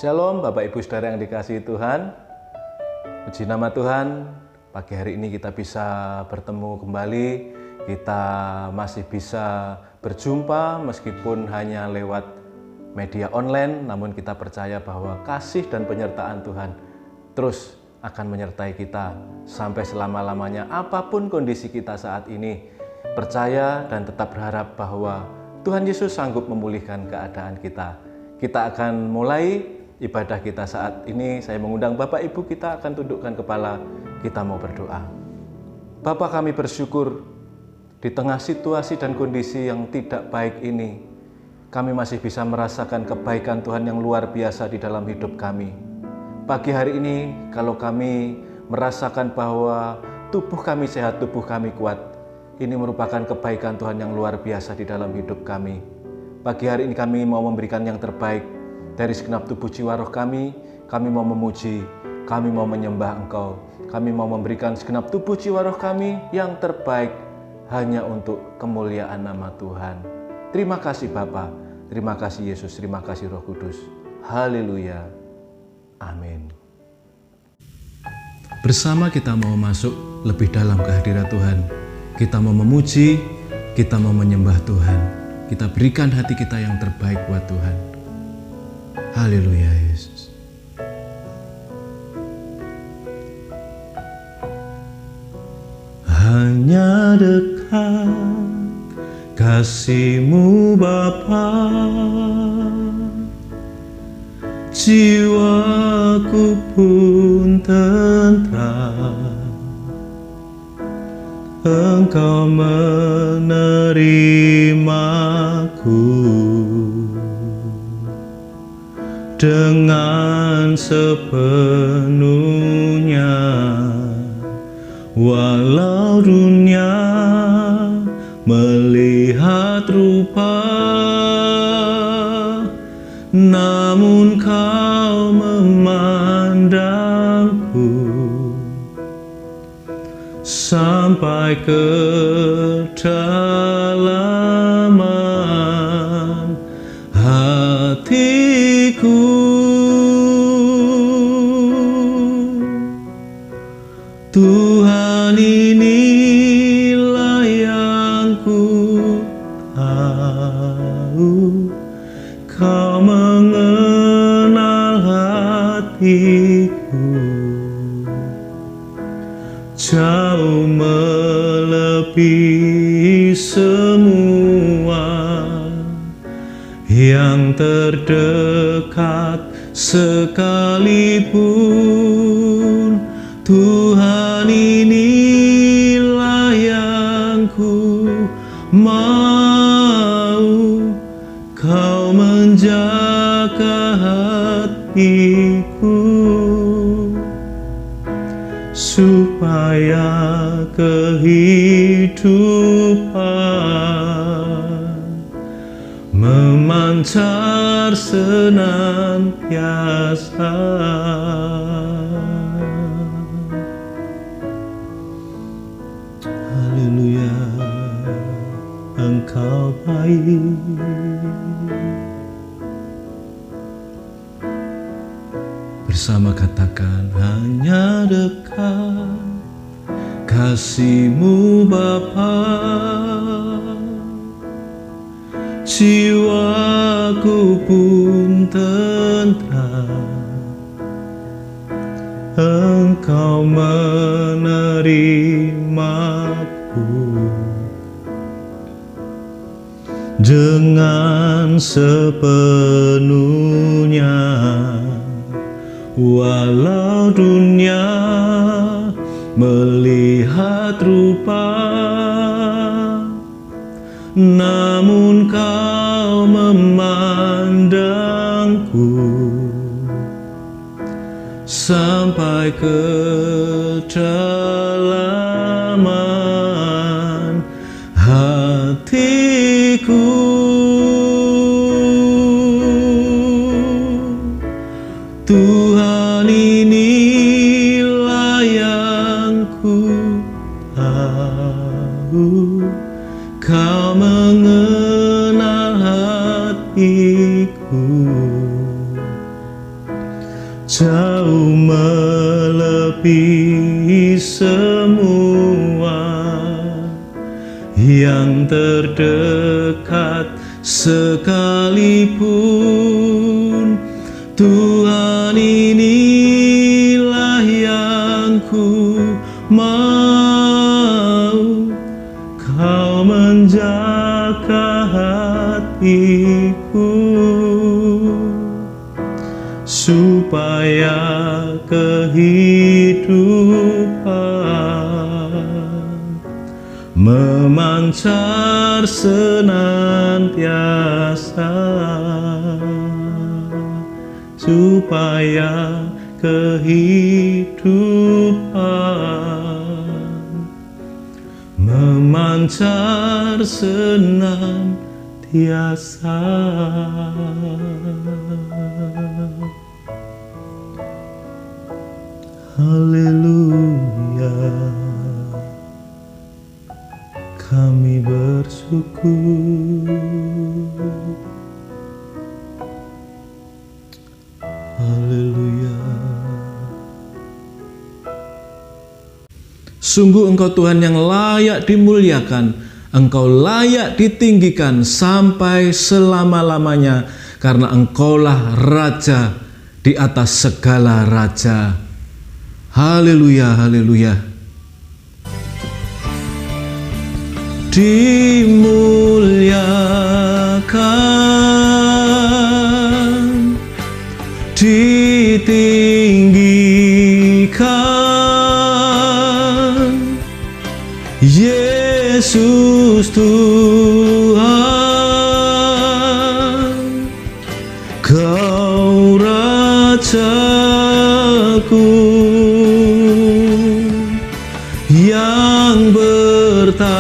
Shalom Bapak Ibu Saudara yang dikasihi Tuhan. Puji nama Tuhan, pagi hari ini kita bisa bertemu kembali. Kita masih bisa berjumpa meskipun hanya lewat media online, namun kita percaya bahwa kasih dan penyertaan Tuhan terus akan menyertai kita sampai selama-lamanya. Apapun kondisi kita saat ini, percaya dan tetap berharap bahwa Tuhan Yesus sanggup memulihkan keadaan kita. Kita akan mulai ibadah kita saat ini. Saya mengundang Bapak Ibu, kita akan tundukkan kepala, kita mau berdoa. Bapa, kami bersyukur di tengah situasi dan kondisi yang tidak baik ini, kami masih bisa merasakan kebaikan Tuhan yang luar biasa di dalam hidup kami. Pagi hari ini, kalau kami merasakan bahwa tubuh kami sehat, tubuh kami kuat, ini merupakan kebaikan Tuhan yang luar biasa di dalam hidup kami. Pagi hari ini kami mau memberikan yang terbaik dari segenap tubuh jiwa roh kami mau memuji, kami mau menyembah Engkau, kami mau memberikan segenap tubuh jiwa roh kami yang terbaik hanya untuk kemuliaan nama Tuhan. Terima kasih Bapa, terima kasih Yesus, terima kasih Roh Kudus. Haleluya. Amin. Bersama kita mau masuk lebih dalam kehadirat Tuhan. Kita mau memuji, kita mau menyembah Tuhan. Kita berikan hati kita yang terbaik buat Tuhan. Haleluya Yesus. Hanya dekat kasih-Mu Bapa, jiwaku pun tentram. Engkau menerimaku dengan sepenuhnya, walau dunia melihat rupa, namun Kau memandangku sampai kedalaman hatiku. Tuhan, inilah yang ku tahu, Kau mengenal hatiku jauh melebihi semua yang terdekat sekalipun. Tuhan, inilah yang ku mau, Kau menjaga hatiku supaya kehidupan memancar senantiasa. Haleluya, Engkau baik. Bersama katakan, hanya dekat kasih-Mu Bapa, jiwaku pun tentram. Engkau menerimaku dengan sepenuhnya, walau dunia melihat rupa, namun Kau memandangku sampai kedalaman hatiku. Tuhan, inilah yang ku tahu, Kau mengenal hatiku lebih semua, yang terdekat sekalipun. Tuhan, inilah yang ku mau, Kau menjaga hatiku, supaya kehidupan memancar senantiasa, supaya kehidupan memancar senantiasa. Haleluya, kami bersyukur. Haleluya. Sungguh Engkau Tuhan yang layak dimuliakan, Engkau layak ditinggikan sampai selama-lamanya, karena Engkaulah Raja di atas segala raja. Haleluya, haleluya. Dimuliakan, ditinggikan, Yesus Tuhan, Kau Rajaku yang bertahta,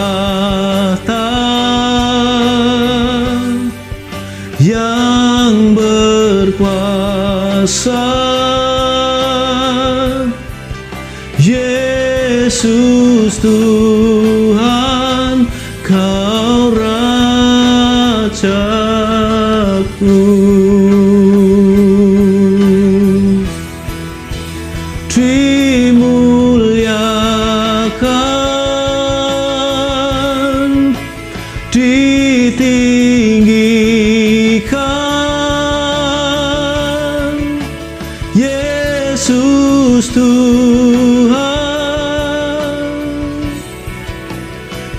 yang berkuasa. Yesus Tuhan, Kau Rajaku. Dimuliakan, ditinggikan, Yesus Tuhan,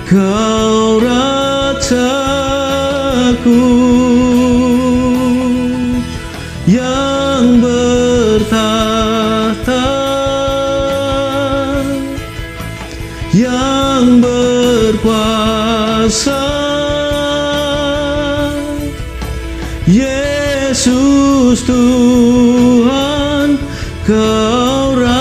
Kau Rajaku yang bertahta, yang berkuasa. Yesus Tuhan, Kau Rajaku.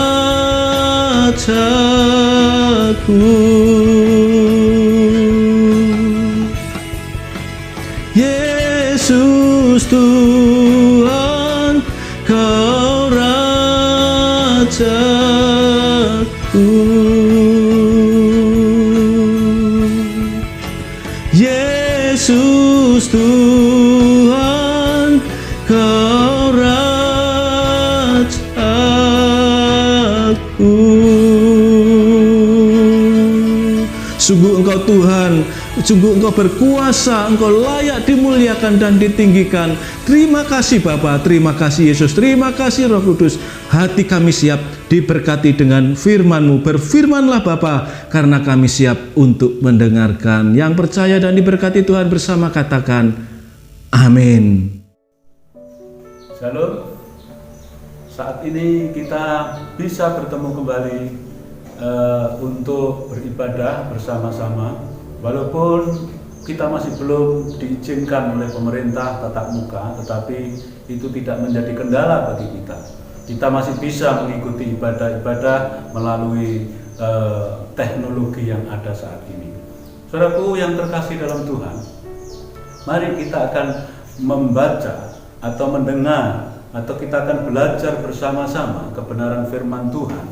Yesus Tuhan, Kau Rajaku. Yesus Tuhan, Kau Rajaku. Sungguh Engkau Tuhan, sungguh Engkau berkuasa, Engkau layak dimuliakan dan ditinggikan. Terima kasih Bapa, terima kasih Yesus, terima kasih Roh Kudus. Hati kami siap diberkati dengan firman-Mu. Berfirmanlah Bapa, karena kami siap untuk mendengarkan. Yang percaya dan diberkati Tuhan bersama katakan amin. Shalom. Saat ini kita bisa bertemu kembali untuk beribadah bersama-sama. Walaupun kita masih belum diizinkan oleh pemerintah tatap muka, tetapi itu tidak menjadi kendala bagi kita. Kita masih bisa mengikuti ibadah-ibadah melalui teknologi yang ada saat ini. Saudaraku yang terkasih dalam Tuhan, mari kita akan membaca atau mendengar, atau kita akan belajar bersama-sama kebenaran firman Tuhan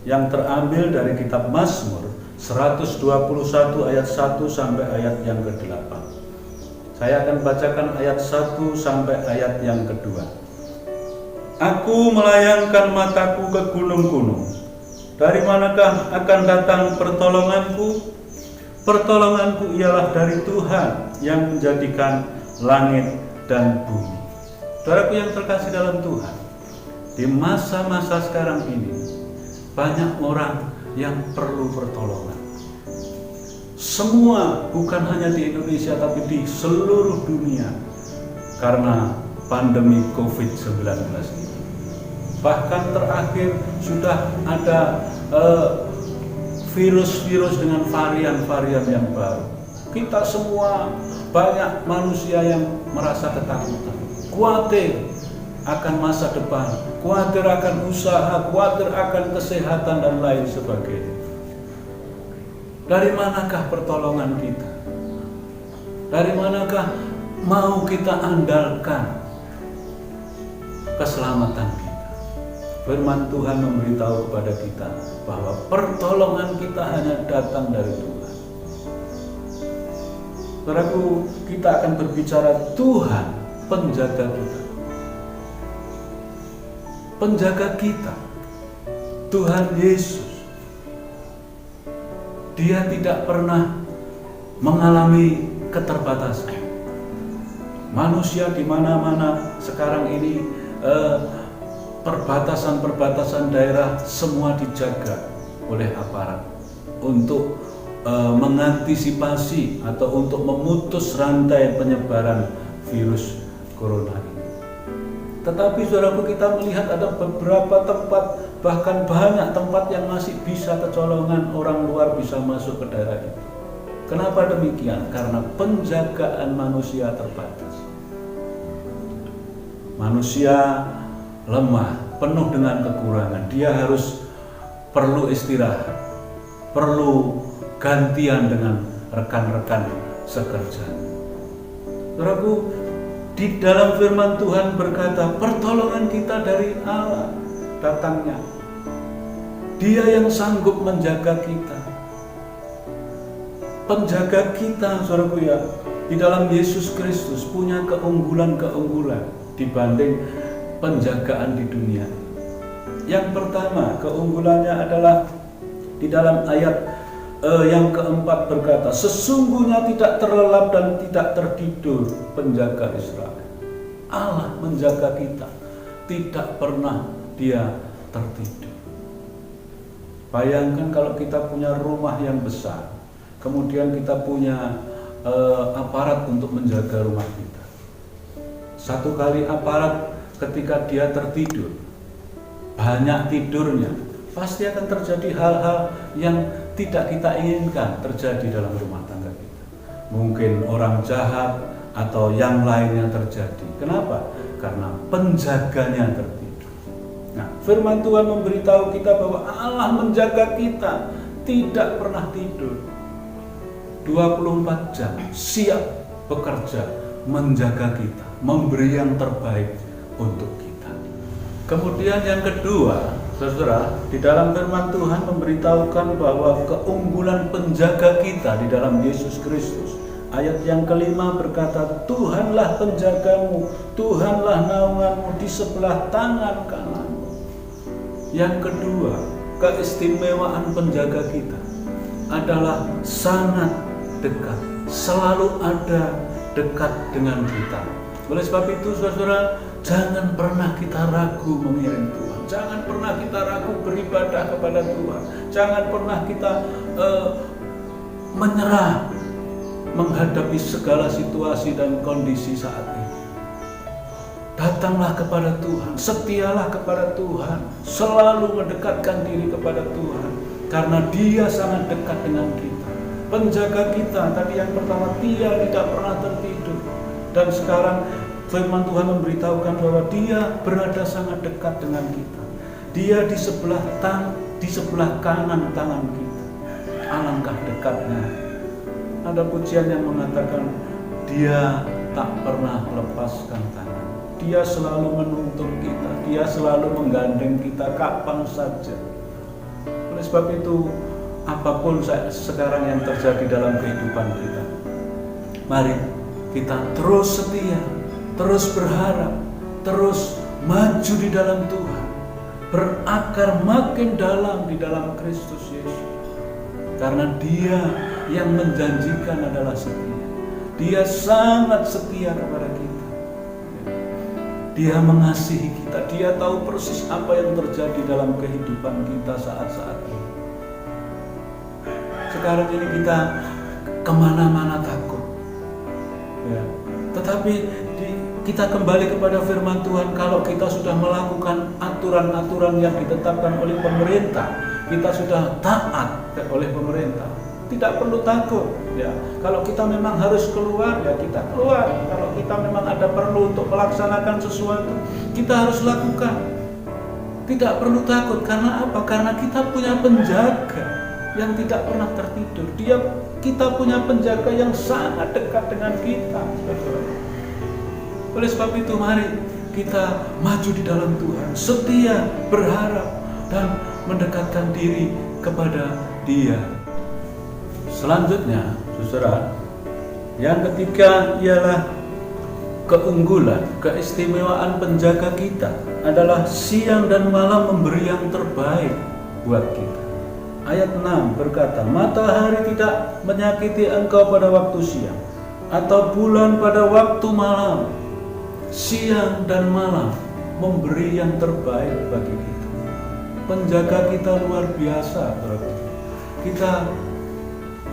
yang terambil dari kitab Mazmur 121 ayat 1 sampai ayat yang ke-8. Saya akan bacakan ayat 1 sampai ayat yang kedua. Aku melayangkan mataku ke gunung-gunung. Dari manakah akan datang pertolonganku? Pertolonganku ialah dari Tuhan yang menjadikan langit dan bumi. Saudaraku yang terkasih dalam Tuhan, di masa-masa sekarang ini banyak orang yang perlu pertolongan. Semua, bukan hanya di Indonesia tapi di seluruh dunia, karena pandemi COVID-19 ini. Bahkan terakhir sudah ada virus-virus dengan varian-varian yang baru. Kita semua, banyak manusia yang merasa ketakutan, khawatir akan masa depan, khawatir akan usaha, khawatir akan kesehatan dan lain sebagainya. Dari manakah pertolongan kita? Dari manakah mau kita andalkan keselamatan kita? Firman Tuhan memberitahu kepada kita bahwa pertolongan kita hanya datang dari Tuhan. Saudaraku, kita akan berbicara Tuhan penjaga kita. Penjaga kita, Tuhan Yesus. Dia tidak pernah mengalami keterbatasan. Manusia di mana-mana sekarang ini perbatasan-perbatasan daerah semua dijaga oleh aparat untuk mengantisipasi atau untuk memutus rantai penyebaran virus corona ini. Tetapi saudaraku, kita melihat ada beberapa tempat, bahkan banyak tempat yang masih bisa kecolongan orang luar bisa masuk ke daerah itu. Kenapa demikian? Karena penjagaan manusia terbatas. Manusia lemah, penuh dengan kekurangan. Dia harus perlu istirahat, perlu gantian dengan rekan-rekan sekerja. Saudaraku, di dalam firman Tuhan berkata, pertolongan kita dari Allah datangnya. Dia yang sanggup menjaga kita. Penjaga kita, saudaraku ya, di dalam Yesus Kristus punya keunggulan-keunggulan dibanding penjagaan di dunia. Yang pertama, keunggulannya adalah di dalam ayat yang keempat berkata, sesungguhnya tidak terlelap dan tidak tertidur penjaga Israel. Allah menjaga kita, tidak pernah dia tertidur. Bayangkan kalau kita punya rumah yang besar, kemudian kita punya aparat untuk menjaga rumah kita. Satu kali aparat ketika dia tertidur, banyak tidurnya, pasti akan terjadi hal-hal yang tidak kita inginkan terjadi dalam rumah tangga kita. Mungkin orang jahat atau yang lainnya terjadi. Kenapa? Karena penjaganya tertidur. Nah, firman Tuhan memberitahu kita bahwa Allah menjaga kita, tidak pernah tidur. 24 jam siap bekerja, menjaga kita, memberi yang terbaik untuk kita. Kemudian yang kedua, saudara, di dalam firman Tuhan memberitahukan bahwa keunggulan penjaga kita di dalam Yesus Kristus. Ayat yang kelima berkata, Tuhanlah penjagamu, Tuhanlah naunganmu di sebelah tangan kananmu. Yang kedua, keistimewaan penjaga kita adalah sangat dekat, selalu ada dekat dengan kita. Oleh sebab itu, saudara, jangan pernah kita ragu mengiring Tuhan. Jangan pernah kita ragu beribadah kepada Tuhan. Jangan pernah kita menyerah menghadapi segala situasi dan kondisi saat ini. Datanglah kepada Tuhan, setialah kepada Tuhan, selalu mendekatkan diri kepada Tuhan, karena Dia sangat dekat dengan kita. Penjaga kita, tadi yang pertama, Dia tidak pernah tertidur. Dan sekarang firman Tuhan memberitahukan bahwa Dia berada sangat dekat dengan kita. Dia di sebelah kanan tangan kita. Alangkah dekatnya. Ada pujian yang mengatakan, Dia tak pernah lepaskan tangan. Dia selalu menuntun kita. Dia selalu menggandeng kita kapan saja. Oleh sebab itu, apapun sekarang yang terjadi dalam kehidupan kita, mari kita terus setia, terus berharap, terus maju di dalam Tuhan. berakar makin dalam di dalam Kristus Yesus. Karena Dia yang menjanjikan adalah setia. Dia sangat setia kepada kita. Dia mengasihi kita. Dia tahu persis apa yang terjadi dalam kehidupan kita saat-saat ini. Sekarang ini kita kemana-mana takut. Ya. Tetapi kita kembali kepada firman Tuhan. Kalau kita sudah melakukan aturan-aturan yang ditetapkan oleh pemerintah, kita sudah taat oleh pemerintah, tidak perlu takut. Ya, kalau kita memang harus keluar, ya kita keluar. Kalau kita memang ada perlu untuk melaksanakan sesuatu, kita harus lakukan. Tidak perlu takut. Karena apa? Karena kita punya penjaga yang tidak pernah tertidur. Kita punya penjaga yang sangat dekat dengan kita. Oleh sebab itu, mari kita maju di dalam Tuhan, setia, berharap, dan mendekatkan diri kepada Dia. Selanjutnya, saudara, yang ketiga ialah keunggulan, keistimewaan penjaga kita adalah siang dan malam memberi yang terbaik buat kita. Ayat 6 berkata, matahari tidak menyakiti engkau pada waktu siang, atau bulan pada waktu malam. Siang dan malam memberi yang terbaik bagi kita. Penjaga kita luar biasa, saudara. Kita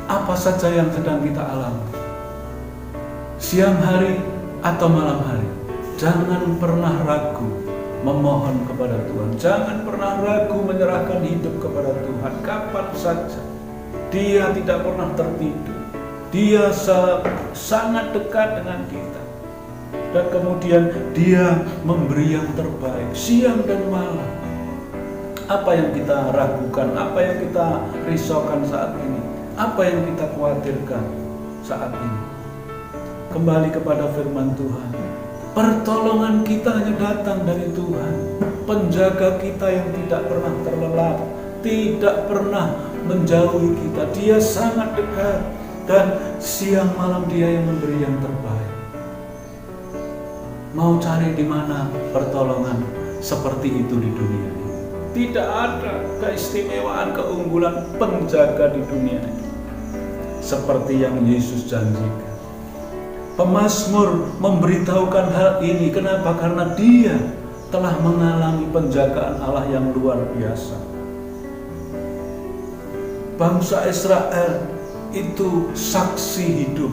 apa saja yang sedang kita alami, siang hari atau malam hari, jangan pernah ragu memohon kepada Tuhan. Jangan pernah ragu menyerahkan hidup kepada Tuhan. Kapan saja, Dia tidak pernah tertidur. Dia sangat dekat dengan kita. Dan kemudian Dia memberi yang terbaik siang dan malam. Apa yang kita ragukan, apa yang kita risaukan saat ini, apa yang kita khawatirkan saat ini, kembali kepada firman Tuhan. Pertolongan kita hanya datang dari Tuhan. Penjaga kita yang tidak pernah terlelap, tidak pernah menjauhi kita. Dia sangat dekat, dan siang malam Dia yang memberi yang terbaik. Mau cari di mana pertolongan seperti itu di dunia ini? Tidak ada keistimewaan, keunggulan penjaga di dunia ini seperti yang Yesus janjikan. Pemazmur memberitahukan hal ini. Kenapa? Karena dia telah mengalami penjagaan Allah yang luar biasa. Bangsa Israel itu saksi hidup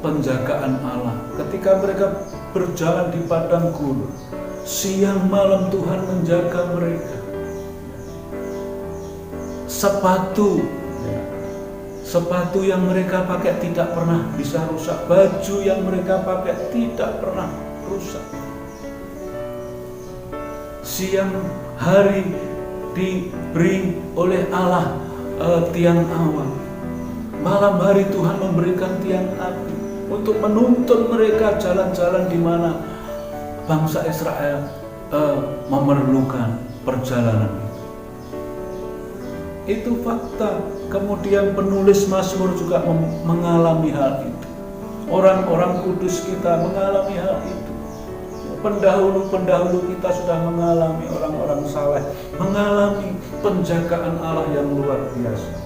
penjagaan Allah. Ketika mereka berjalan di padang gurun, siang malam Tuhan menjaga mereka. Sepatu yang mereka pakai tidak pernah bisa rusak. Baju yang mereka pakai tidak pernah rusak. Siang hari diberi oleh Allah tiang awan. Malam hari Tuhan memberikan tiang api untuk menuntun mereka jalan-jalan di mana bangsa Israel memerlukan perjalanan. Itu fakta. Kemudian penulis Mazmur juga mengalami hal itu. Orang-orang kudus kita mengalami hal itu. Pendahulu-pendahulu kita sudah mengalami, orang-orang saleh mengalami penjagaan Allah yang luar biasa.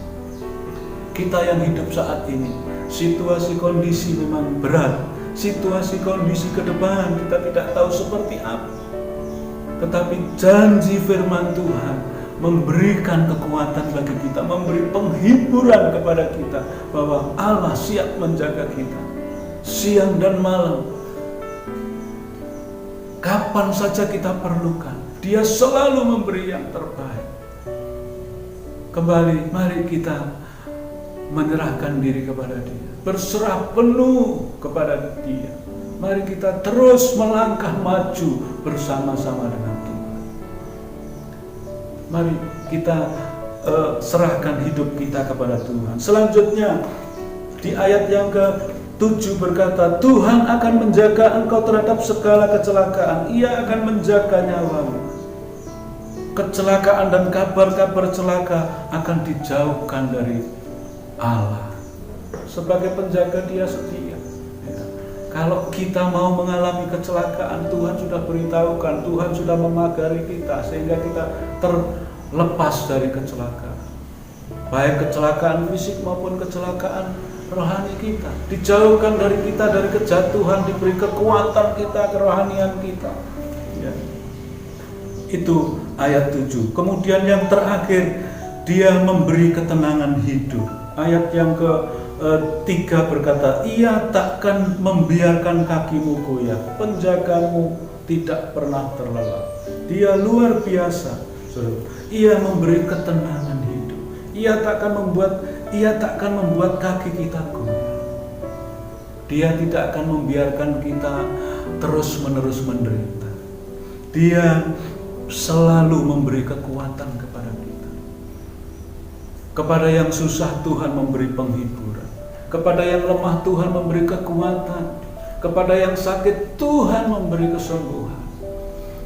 Kita yang hidup saat ini, situasi kondisi memang berat. Situasi kondisi ke depan kita tidak tahu seperti apa. Tetapi janji firman Tuhan memberikan kekuatan bagi kita, memberi penghiburan kepada kita bahwa Allah siap menjaga kita siang dan malam. Kapan saja kita perlukan, Dia selalu memberi yang terbaik. Kembali, mari kita menyerahkan diri kepada Dia, berserah penuh kepada Dia. Mari kita terus melangkah maju bersama-sama dengan Tuhan. Mari kita serahkan hidup kita kepada Tuhan. Selanjutnya di ayat yang ke-7 berkata, Tuhan akan menjaga engkau terhadap segala kecelakaan. Ia akan menjaga nyawamu. Kecelakaan dan kabar-kabar celaka akan dijauhkan dari Allah. Sebagai penjaga Dia setia. Kalau kita mau mengalami kecelakaan, Tuhan sudah beritahukan, Tuhan sudah memagari kita sehingga kita terlepas dari kecelakaan. Baik kecelakaan fisik maupun kecelakaan rohani kita. Dijauhkan dari kita dari kejatuhan, diberi kekuatan kita, kerohanian kita. Ya. Itu ayat 7. Kemudian yang terakhir, dia memberi ketenangan hidup. Ayat yang ketiga berkata, ia takkan membiarkan kakimu goyah, penjagamu tidak pernah terlelap. Dia luar biasa. Ia memberi ketenangan hidup. Ia takkan membuat kaki kita goyah. Dia tidak akan membiarkan kita terus-menerus menderita. Dia selalu memberi kekuatan kepada kita. Kepada yang susah Tuhan memberi penghiburan. Kepada yang lemah Tuhan memberi kekuatan. Kepada yang sakit Tuhan memberi kesembuhan.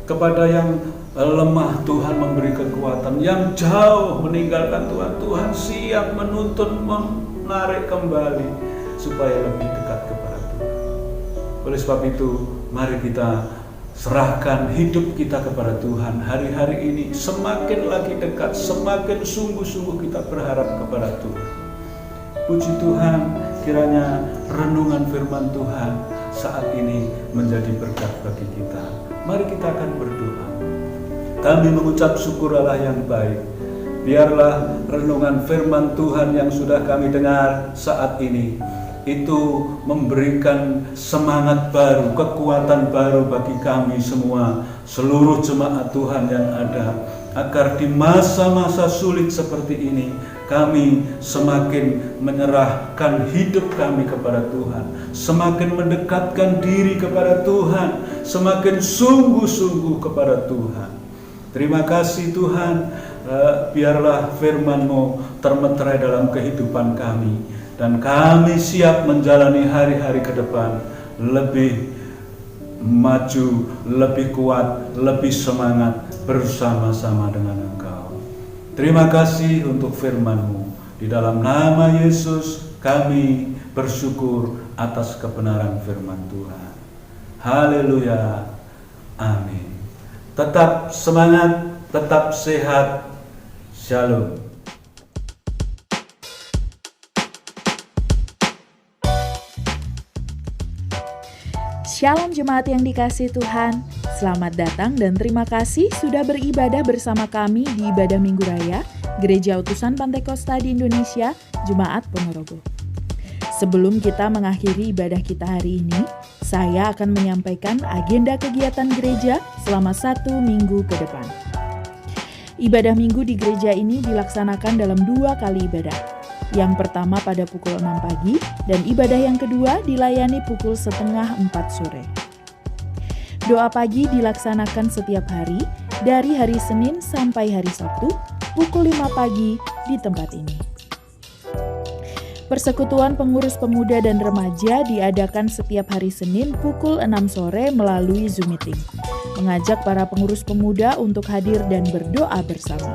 Kepada yang lemah Tuhan memberi kekuatan. Yang jauh meninggalkan Tuhan, Tuhan siap menuntun, menarik kembali supaya lebih dekat kepada Tuhan. Oleh sebab itu, mari kita serahkan hidup kita kepada Tuhan hari-hari ini. Semakin lagi dekat, semakin sungguh-sungguh kita berharap kepada Tuhan. Puji Tuhan, kiranya renungan firman Tuhan saat ini menjadi berkat bagi kita. Mari kita akan berdoa. Kami mengucap syukur Allah yang baik. Biarlah renungan firman Tuhan yang sudah kami dengar saat ini itu memberikan semangat baru, kekuatan baru bagi kami semua, seluruh jemaat Tuhan yang ada, agar di masa-masa sulit seperti ini kami semakin menyerahkan hidup kami kepada Tuhan, semakin mendekatkan diri kepada Tuhan, semakin sungguh-sungguh kepada Tuhan. Terima kasih Tuhan, biarlah firman-Mu termeterai dalam kehidupan kami, dan kami siap menjalani hari-hari ke depan lebih maju, lebih kuat, lebih semangat bersama-sama dengan Engkau. Terima kasih untuk firman-Mu. Di dalam nama Yesus kami bersyukur atas kebenaran firman Tuhan. Haleluya. Amin. Tetap semangat, tetap sehat. Shalom. Shalom jemaat yang dikasihi Tuhan, selamat datang dan terima kasih sudah beribadah bersama kami di Ibadah Minggu Raya Gereja Utusan Pantai Kosta di Indonesia, Jemaat Ponorogo. Sebelum kita mengakhiri ibadah kita hari ini, saya akan menyampaikan agenda kegiatan gereja selama 1 minggu ke depan. Ibadah minggu di gereja ini dilaksanakan dalam 2 kali ibadah. Yang pertama pada pukul 6 pagi dan ibadah yang kedua dilayani pukul 3:30 sore. Doa pagi dilaksanakan setiap hari dari hari Senin sampai hari Sabtu pukul 5 pagi di tempat ini. Persekutuan Pengurus Pemuda dan Remaja diadakan setiap hari Senin pukul 6 sore melalui Zoom Meeting, mengajak para pengurus pemuda untuk hadir dan berdoa bersama.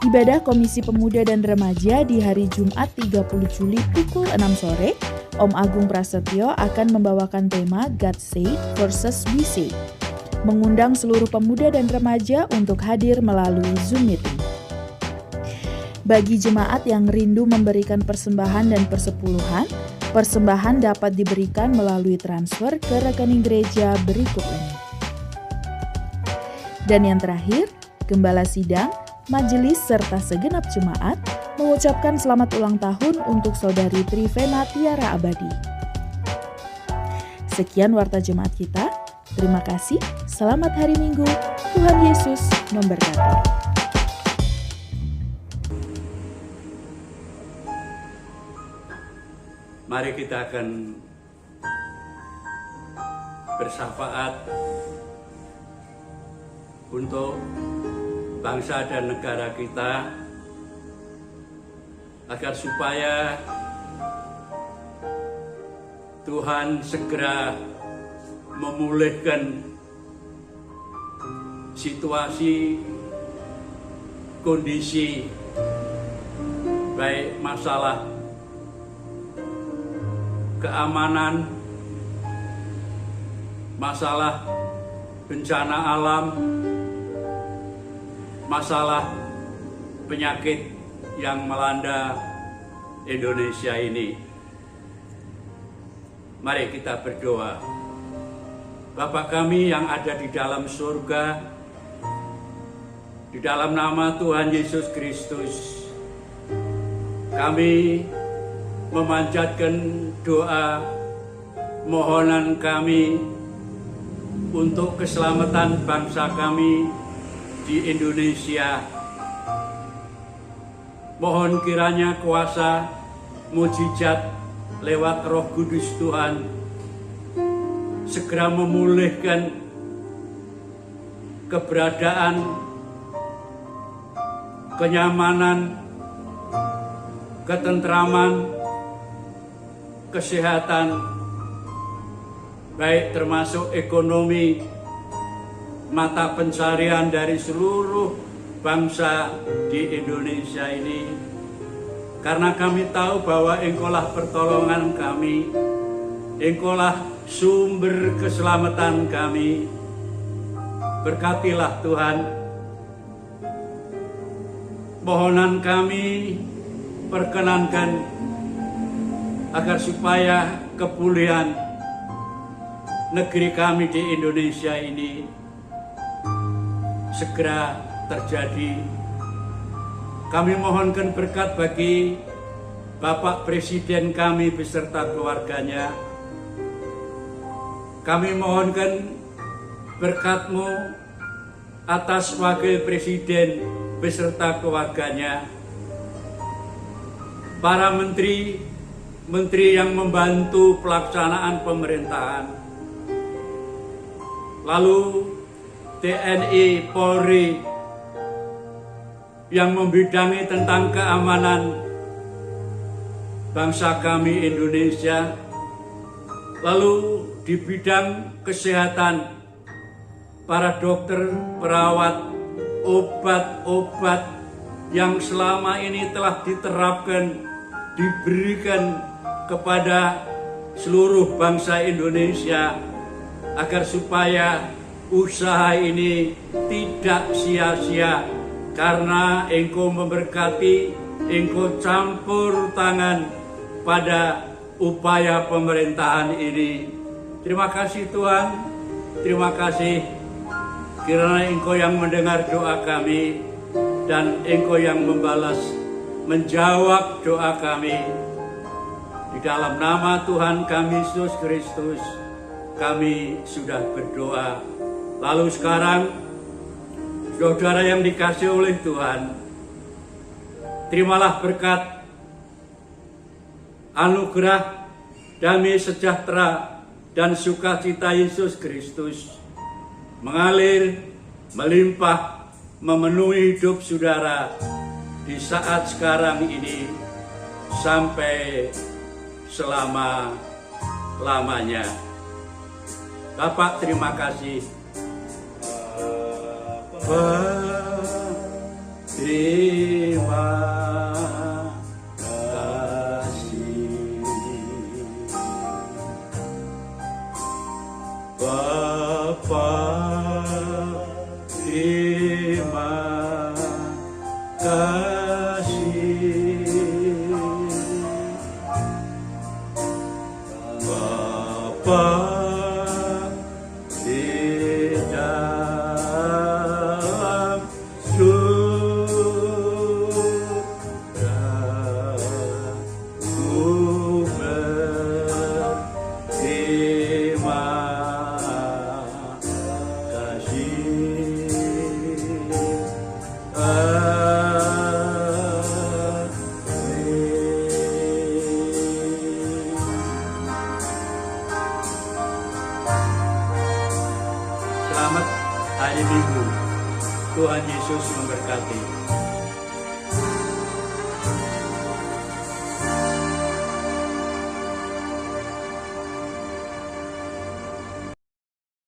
Ibadah Komisi Pemuda dan Remaja di hari Jumat 30 Juli pukul 6 sore, Om Agung Prasetyo akan membawakan tema God Said versus We Say, mengundang seluruh pemuda dan remaja untuk hadir melalui Zoom Meeting. Bagi jemaat yang rindu memberikan persembahan dan persepuluhan, persembahan dapat diberikan melalui transfer ke rekening gereja berikut ini. Dan yang terakhir, Gembala Sidang, Majelis serta segenap jemaat mengucapkan selamat ulang tahun untuk Saudari Trivena Tiara Abadi. Sekian warta jemaat kita. Terima kasih. Selamat hari Minggu. Tuhan Yesus memberkati. Mari kita akan bersyafaat untuk bangsa dan negara kita, agar supaya Tuhan segera memulihkan situasi, kondisi, baik masalah keamanan, masalah bencana alam, masalah penyakit yang melanda Indonesia ini. Mari kita berdoa. Bapa kami yang ada di dalam surga, di dalam nama Tuhan Yesus Kristus, kami memanjatkan doa mohonan kami untuk keselamatan bangsa kami di Indonesia. Mohon kiranya kuasa mujizat lewat Roh Kudus Tuhan segera memulihkan keberadaan, kenyamanan, ketentraman, kesehatan, baik termasuk ekonomi, mata pencarian dari seluruh bangsa di Indonesia ini. Karena kami tahu bahwa Engkaulah pertolongan kami, Engkaulah sumber keselamatan kami. Berkatilah Tuhan mohonan kami, perkenankan agar supaya kepulihan negeri kami di Indonesia ini segera terjadi. Kami mohonkan berkat bagi Bapak Presiden kami beserta keluarganya. Kami mohonkan berkat-Mu atas Wakil Presiden beserta keluarganya, para menteri yang membantu pelaksanaan pemerintahan, lalu TNI, Polri yang membidangi tentang keamanan bangsa kami Indonesia, lalu di bidang kesehatan, para dokter, perawat, obat-obat yang selama ini telah diterapkan, diberikan kepada seluruh bangsa Indonesia, agar supaya usaha ini tidak sia-sia, karena Engkau memberkati, Engkau campur tangan pada upaya pemerintahan ini. Terima kasih Tuhan, terima kasih kiranya Engkau yang mendengar doa kami dan Engkau yang membalas, menjawab doa kami. Di dalam nama Tuhan kami Yesus Kristus, kami sudah berdoa. Lalu sekarang, saudara yang dikasihi oleh Tuhan, terimalah berkat, anugerah, damai sejahtera, dan sukacita Yesus Kristus mengalir, melimpah, memenuhi hidup saudara di saat sekarang ini sampai selama-lamanya. Bapak, terima kasih. Terima kasih. Bapa, terima kasih. Bapa di dalam surga, ku berterima Selamat hari Minggu. Tuhan Yesus memberkati.